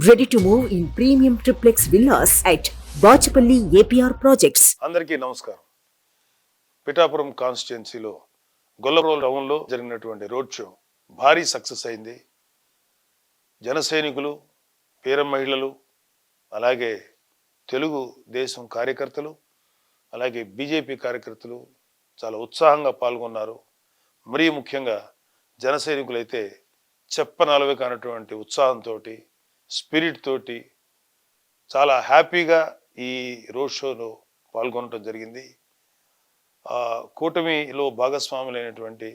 Ready to move in premium triplex villas at Bachapalli APR Projects. అందరికీ నమస్కారం. పిఠాపురం కాన్స్టిట్యున్సీలో గొల్లప్రోల్ టౌన్లో జరిగినటువంటి రోడ్ షో భారీ సక్సెస్ అయింది. జన సైనికులు, పేర మహిళలు, అలాగే తెలుగు దేశం కార్యకర్తలు, అలాగే బీజేపీ కార్యకర్తలు చాలా ఉత్సాహంగా పాల్గొన్నారు. మరీ ముఖ్యంగా జన సైనికులైతే చెప్పనలవి కానటువంటి ఉత్సాహంతో, స్పిరిట్ తోటి చాలా హ్యాపీగా ఈ రోడ్ షోలో పాల్గొనడం జరిగింది. కూటమిలో భాగస్వాములైనటువంటి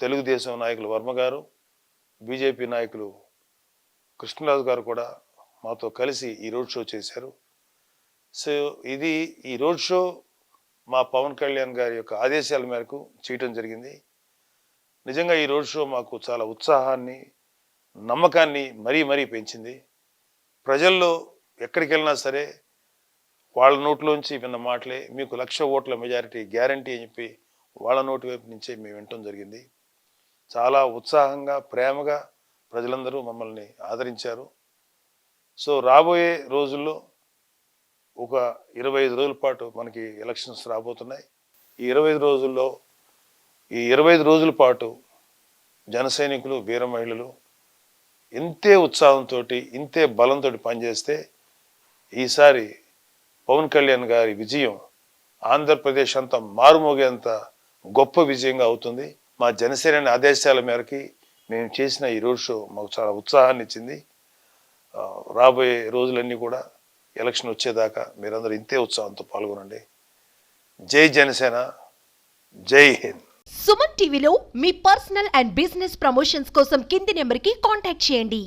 తెలుగుదేశం నాయకులు వర్మ గారు, బీజేపీ నాయకులు కృష్ణరాజు గారు కూడా మాతో కలిసి ఈ రోడ్ షో చేశారు. సో ఈ రోడ్ షో మా పవన్ కళ్యాణ్ గారి యొక్క ఆదేశాల మేరకు చేయటం జరిగింది. నిజంగా ఈ రోడ్ షో మాకు చాలా ఉత్సాహాన్ని, నమ్మకాన్ని మరీ పెంచింది. ప్రజల్లో ఎక్కడికి వెళ్ళినా సరే వాళ్ళ నోట్లోంచి విన్న మాటలే, మీకు 1,00,000 ఓట్ల మెజారిటీ గ్యారంటీ అని చెప్పి వాళ్ళ నోటి వైపు నుంచే మేము వినటం జరిగింది. చాలా ఉత్సాహంగా, ప్రేమగా ప్రజలందరూ మమ్మల్ని ఆదరించారు. సో రాబోయే రోజుల్లో ఒక 25 రోజుల పాటు మనకి ఎలక్షన్స్ రాబోతున్నాయి. ఈ 25 రోజుల పాటు జన సైనికులు, వీర మహిళలు ఇంతే ఉత్సాహంతో, ఇంతే బలంతో పనిచేస్తే ఈసారి పవన్ కళ్యాణ్ గారి విజయం ఆంధ్రప్రదేశ్ అంతా మారుమోగేంత గొప్ప విజయంగా అవుతుంది. మా జనసేన ఆదేశాల మేరకి మేము చేసిన ఈ రోడ్ షో మాకు చాలా ఉత్సాహాన్ని ఇచ్చింది. రాబోయే రోజులన్నీ కూడా ఎలక్షన్ వచ్చేదాకా మీరందరూ ఇంతే ఉత్సాహంతో పాల్గొనండి. జై జనసేన, జై హింద్. సుమన్ టీవీలో మీ పర్సనల్ అండ్ బిజినెస్ ప్రమోషన్స్ కోసం కింది నెంబర్కి కాంటాక్ట్ చేయండి.